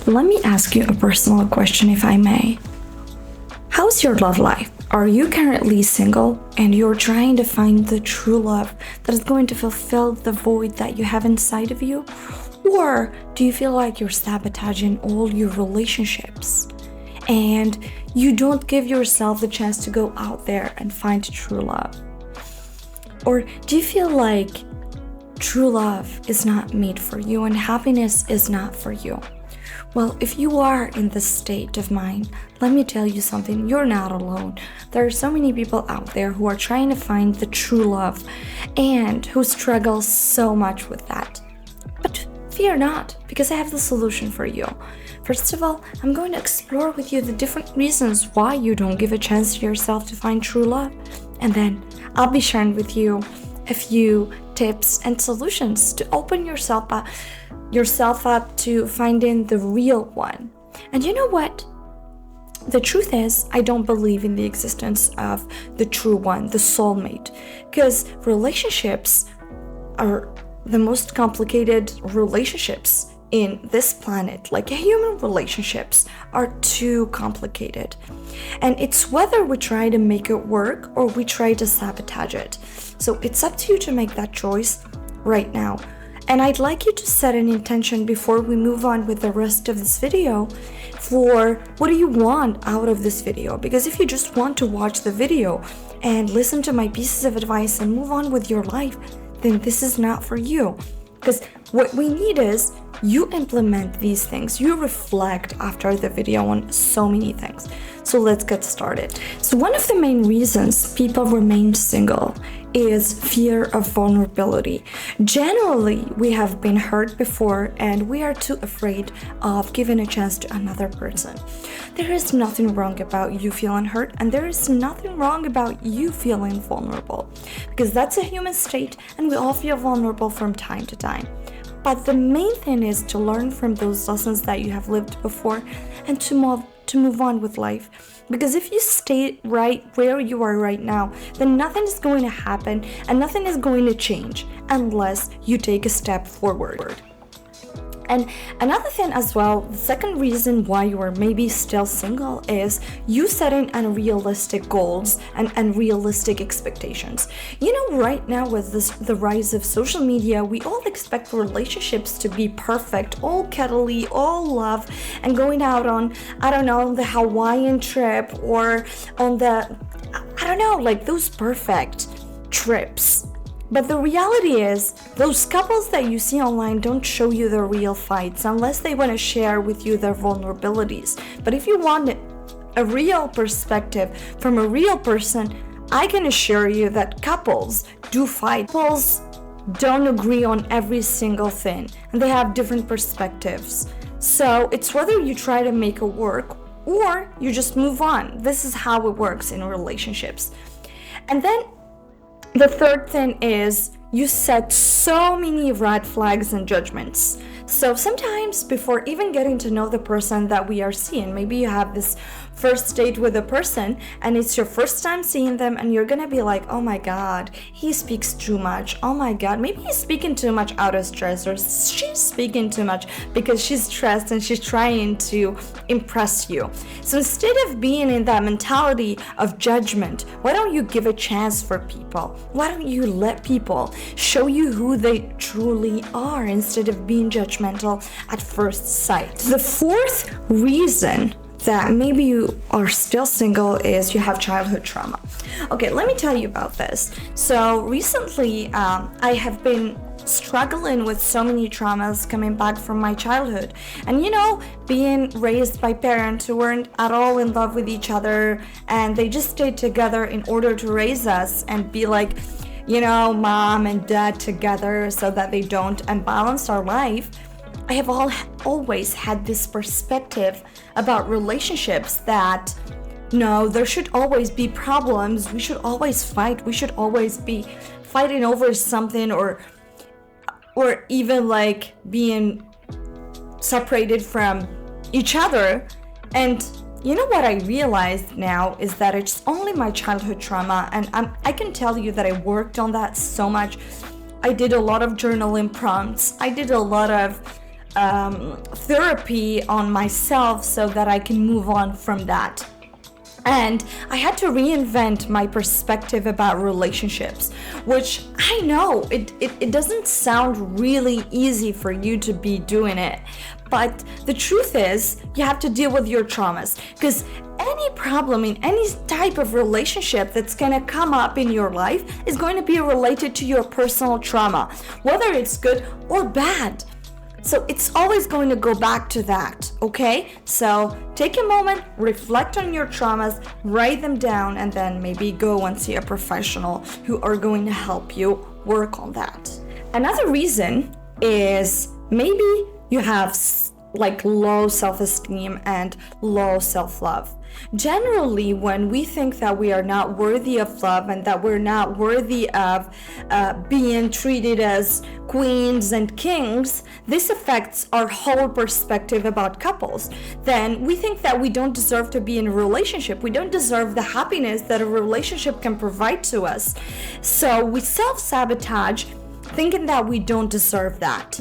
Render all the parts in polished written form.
Let me ask you a personal question, if I may. How's your love life? Are you currently single and you're trying to find the true love that is going to fulfill the void that you have inside of you? Or do you feel like you're sabotaging all your relationships and you don't give yourself the chance to go out there and find true love? Or do you feel like true love is not made for you and happiness is not for you? Well, if you are in this state of mind, let me tell you something, you're not alone. There are so many people out there who are trying to find the true love and who struggle so much with that. But fear not, because I have the solution for you. First of all, I'm going to explore with you the different reasons why you don't give a chance to yourself to find true love. And then I'll be sharing with you a few tips and solutions to open yourself up to finding the real one. And you know what? The truth is, I don't believe in the existence of the true one, the soulmate, because relationships are the most complicated relationships in this planet. Like human relationships are too complicated. And it's whether we try to make it work or we try to sabotage it. So it's up to you to make that choice right now. And I'd like you to set an intention before we move on with the rest of this video for what do you want out of this video? Because if you just want to watch the video and listen to my pieces of advice and move on with your life, then this is not for you. Because what we need is you implement these things, you reflect after the video on so many things. So let's get started. So one of the main reasons people remain single is fear of vulnerability. Generally, we have been hurt before and we are too afraid of giving a chance to another person. There is nothing wrong about you feeling hurt, and there is nothing wrong about you feeling vulnerable, because that's a human state and we all feel vulnerable from time to time. But the main thing is to learn from those lessons that you have lived before and to move on with life. Because if you stay right where you are right now, then nothing is going to happen and nothing is going to change unless you take a step forward. And another thing as well, the second reason why you are maybe still single is you setting unrealistic goals and unrealistic expectations. You know, right now with the rise of social media, we all expect relationships to be perfect, all cuddly, all love, and going out on, the Hawaiian trip or on like those perfect trips. But the reality is, those couples that you see online don't show you their real fights unless they want to share with you their vulnerabilities. But if you want a real perspective from a real person, I can assure you that couples do fight. Couples don't agree on every single thing, and they have different perspectives. So it's whether you try to make it work or you just move on. This is how it works in relationships. And then the third thing is you set so many red flags and judgments. So sometimes before even getting to know the person that we are seeing, maybe you have this first date with a person and it's your first time seeing them and you're gonna be like, oh my god, he speaks too much. Oh my god, maybe he's speaking too much out of stress, or she's speaking too much because she's stressed and she's trying to impress you. So instead of being in that mentality of judgment, why don't you give a chance for people? Why don't you let people show you who they truly are instead of being judgmental at first sight? The fourth reason that maybe you are still single is you have childhood trauma. Okay, let me tell you about this. So recently, I have been struggling with so many traumas coming back from my childhood. And being raised by parents who weren't at all in love with each other, and they just stayed together in order to raise us and be like, mom and dad together so that they don't unbalance our life. I have always had this perspective about relationships that no, there should always be problems. We should always fight. We should always be fighting over something, or even like being separated from each other. And you know what I realized now is that it's only my childhood trauma, and I can tell you that I worked on that so much. I did a lot of journaling prompts. I did a lot of therapy on myself so that I can move on from that. And I had to reinvent my perspective about relationships, which I know it doesn't sound really easy for you to be doing it. But the truth is, you have to deal with your traumas, because any problem in any type of relationship that's going to come up in your life is going to be related to your personal trauma, whether it's good or bad. So it's always going to go back to that, okay? So take a moment, reflect on your traumas, write them down, and then maybe go and see a professional who are going to help you work on that. Another reason is maybe you have like low self-esteem and low self-love. Generally, when we think that we are not worthy of love and that we're not worthy of being treated as queens and kings, this affects our whole perspective about couples. Then we think that we don't deserve to be in a relationship. We don't deserve the happiness that a relationship can provide to us. So we self-sabotage, thinking that we don't deserve that.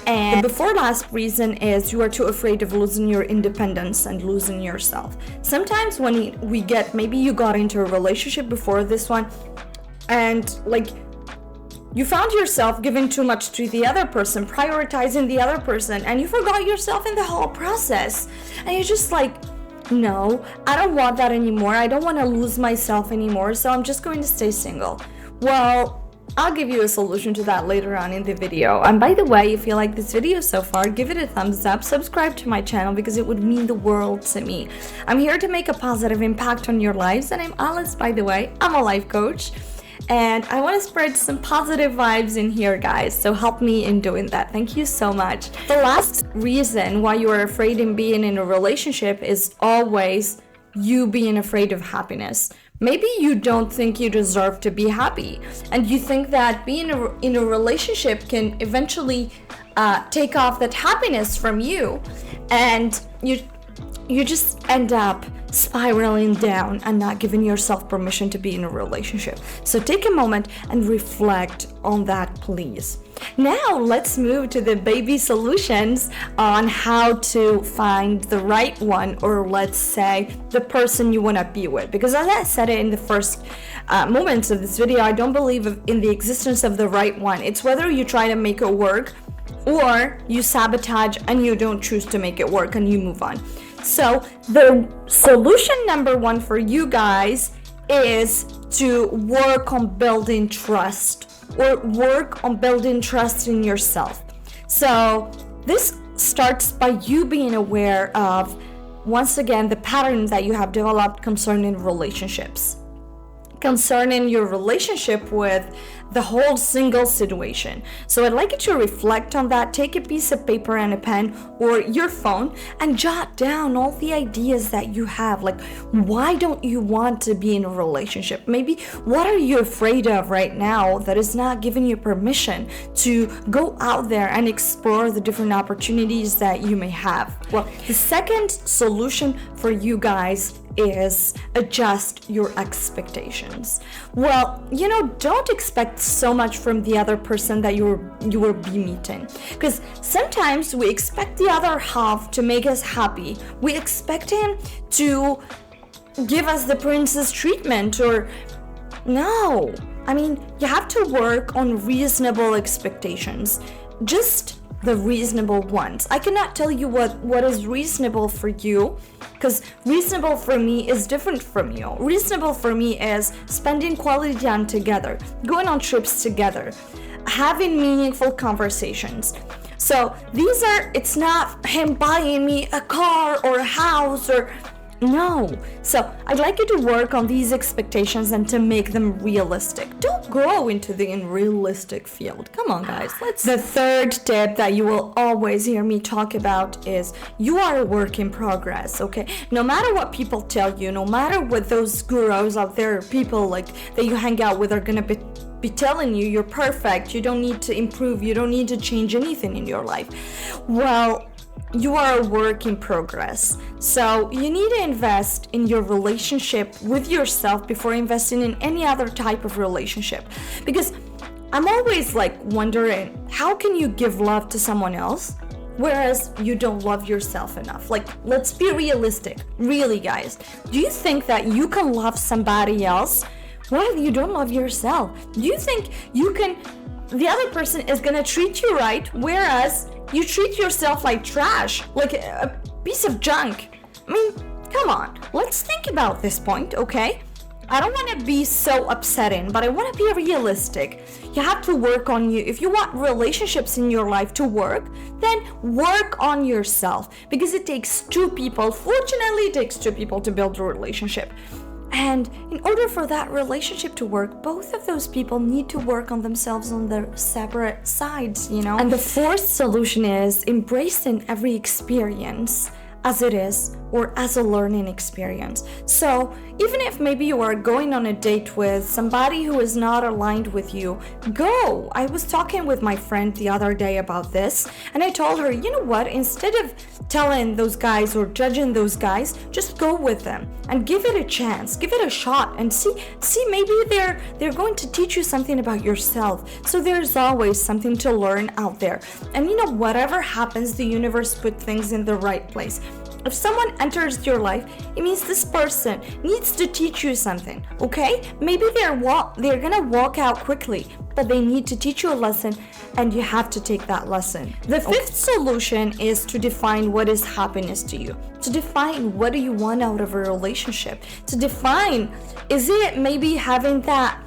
And the before last reason is you are too afraid of losing your independence and losing yourself. Sometimes when we get, maybe you got into a relationship before this one, and like you found yourself giving too much to the other person, prioritizing the other person, and you forgot yourself in the whole process. And you're just like, no, I don't want that anymore. I don't want to lose myself anymore, so I'm just going to stay single. Well, I'll give you a solution to that later on in the video. And by the way, if you like this video so far, give it a thumbs up, subscribe to my channel because it would mean the world to me. I'm here to make a positive impact on your lives, and I'm Alice, by the way. I'm a life coach, and I want to spread some positive vibes in here, guys, so help me in doing that. Thank you so much. The last reason why you are afraid in being in a relationship is always you being afraid of happiness. Maybe you don't think you deserve to be happy, and you think that being in a relationship can eventually take off that happiness from you, and you just end up spiraling down and not giving yourself permission to be in a relationship. So take a moment and reflect on that, please. Now let's move to the baby solutions on how to find the right one, or let's say the person you want to be with. Because as I said it in the first moments of this video, I don't believe in the existence of the right one. It's whether you try to make it work or you sabotage and you don't choose to make it work and you move on. So the solution number one for you guys is to work on building trust, or work on building trust in yourself. So this starts by you being aware of, once again, the pattern that you have developed concerning relationships, concerning your relationship with the whole single situation. So I'd like you to reflect on that. Take a piece of paper and a pen or your phone and jot down all the ideas that you have. Like, why don't you want to be in a relationship? Maybe what are you afraid of right now that is not giving you permission to go out there and explore the different opportunities that you may have? Well, the second solution for you guys is adjust your expectations. Well, don't expect so much from the other person that you will be meeting, because sometimes we expect the other half to make us happy. We expect him to give us the princess treatment, or no. I mean, you have to work on reasonable expectations. Just the reasonable ones. I cannot tell you what is reasonable for you, because reasonable for me is different from you. Reasonable for me is spending quality time together, going on trips together, having meaningful conversations. So it's not him buying me a car or a house or no. So I'd like you to work on these expectations and to make them realistic. Don't go into the unrealistic field. Come on, guys. The third tip that you will always hear me talk about is you are a work in progress, okay? No matter what people tell you, no matter what those gurus out there, people like that you hang out with are gonna be telling you you're perfect, you don't need to improve, you don't need to change anything in your life. Well, you are a work in progress. So you need to invest in your relationship with yourself before investing in any other type of relationship. Because I'm always like wondering, how can you give love to someone else whereas you don't love yourself enough. Like, let's be realistic. Really, guys. Do you think that you can love somebody else while you don't love yourself? Do you think the other person is gonna treat you right, whereas you treat yourself like trash, like a piece of junk? I mean, come on, let's think about this point, okay? I don't want to be so upsetting, but I want to be realistic. You have to work on you. If you want relationships in your life to work, then work on yourself, because it takes two people. Fortunately, it takes two people to build a relationship. And in order for that relationship to work, both of those people need to work on themselves on their separate sides, you know? And the fourth solution is embracing every experience as it is, or as a learning experience. So even if maybe you are going on a date with somebody who is not aligned with you, go. I was talking with my friend the other day about this, and I told her, you know what, instead of telling those guys or judging those guys, just go with them and give it a chance, give it a shot, and see maybe they're going to teach you something about yourself. So there's always something to learn out there. And you know, whatever happens, the universe put things in the right place. If someone enters your life, it means this person needs to teach you something, okay? Maybe they're gonna walk out quickly, but they need to teach you a lesson, and you have to take that lesson. The fifth solution is to define what is happiness to you. To define what do you want out of a relationship. To define, is it maybe having that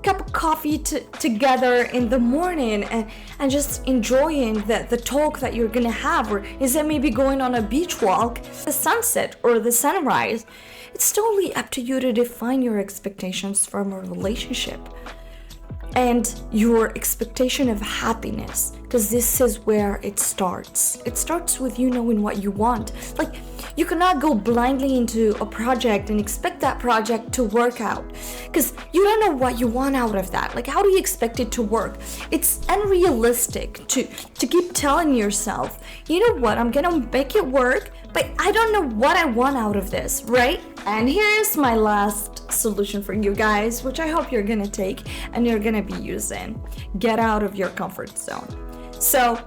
cup of coffee together in the morning and just enjoying the talk that you're gonna have, or is it maybe going on a beach walk, the sunset or the sunrise? It's totally up to you to define your expectations from a relationship and your expectation of happiness, because this is where it starts. It starts with you knowing what you want. Like, you cannot go blindly into a project and expect that project to work out, because you don't know what you want out of that. Like, how do you expect it to work? It's unrealistic to keep telling yourself, you know what, I'm gonna make it work, but I don't know what I want out of this, right? And here's my last solution for you guys, which I hope you're gonna take and you're gonna be using. Get out of your comfort zone. So,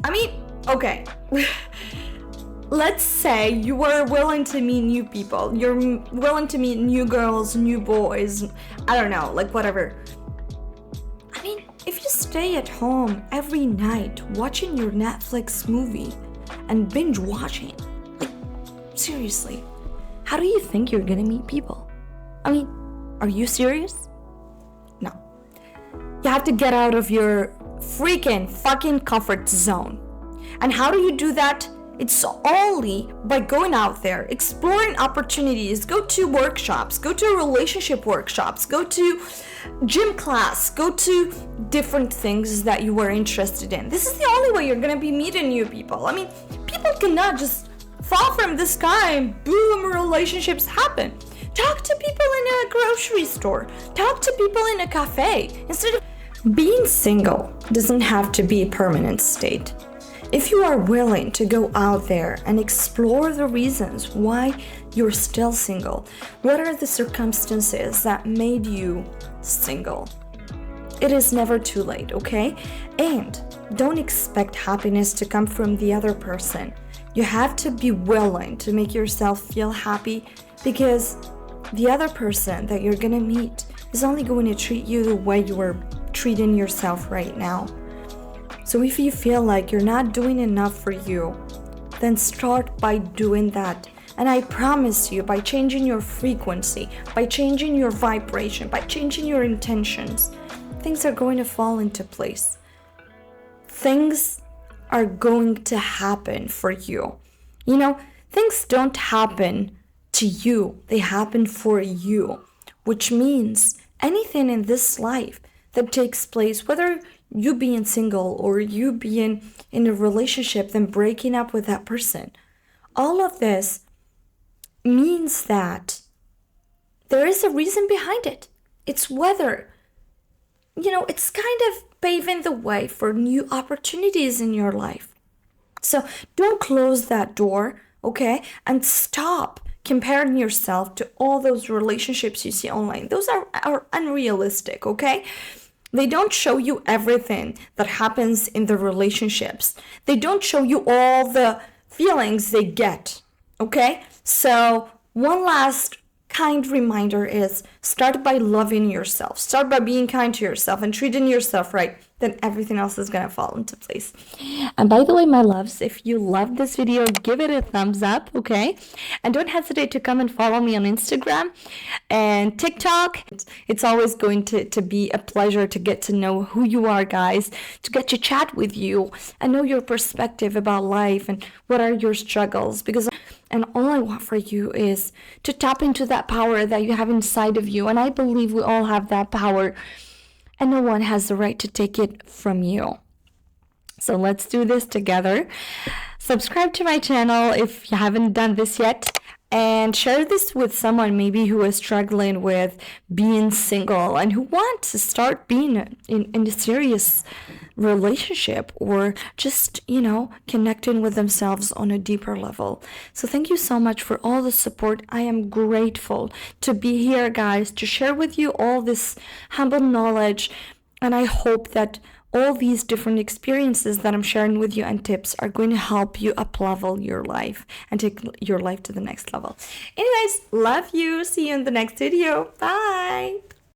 I mean, okay. Let's say you are willing to meet new people. You're willing to meet new girls, new boys, I don't know, like whatever. I mean, if you stay at home every night watching your Netflix movie and binge watching, like, seriously, how do you think you're gonna meet people? I mean, are you serious? No. You have to get out of your freaking fucking comfort zone. And how do you do that? It's only by going out there, exploring opportunities, go to workshops, go to relationship workshops, go to gym class, go to different things that you are interested in. This is the only way you're gonna be meeting new people. I mean, people cannot just fall from the sky and boom, relationships happen. Talk to people in a grocery store. Talk to people in a cafe. Instead of being single doesn't have to be a permanent state. If you are willing to go out there and explore the reasons why you're still single, what are the circumstances that made you single? It is never too late, okay? And don't expect happiness to come from the other person. You have to be willing to make yourself feel happy, because the other person that you're gonna meet is only going to treat you the way you are treating yourself right now. So if you feel like you're not doing enough for you, then start by doing that. And I promise you, by changing your frequency, by changing your vibration, by changing your intentions, things are going to fall into place. Things are going to happen for you. You know, things don't happen to you, they happen for you, which means anything in this life that takes place, whether you being single or you being in a relationship then breaking up with that person, all of this means that there is a reason behind it. It's whether, you know, it's kind of paving the way for new opportunities in your life. So don't close that door, okay? And stop comparing yourself to all those relationships you see online. Those are unrealistic, okay? They don't show you everything that happens in the relationships. They don't show you all the feelings they get. Okay? So, one last kind reminder is start by loving yourself. Start by being kind to yourself and treating yourself right. Then everything else is gonna fall into place. And by the way, my loves, if you loved this video, give it a thumbs up, okay? And don't hesitate to come and follow me on Instagram and TikTok. It's always going to be a pleasure to get to know who you are, guys, to get to chat with you and know your perspective about life and what are your struggles. And all I want for you is to tap into that power that you have inside of you. And I believe we all have that power, and no one has the right to take it from you. So let's do this together. Subscribe to my channel if you haven't done this yet, and share this with someone maybe who is struggling with being single and who wants to start being in a serious relationship, or just, connecting with themselves on a deeper level. So thank you so much for all the support. I am grateful to be here, guys, to share with you all this humble knowledge, and I hope that all these different experiences that I'm sharing with you and tips are going to help you up-level your life and take your life to the next level. Anyways, love you. See you in the next video. Bye.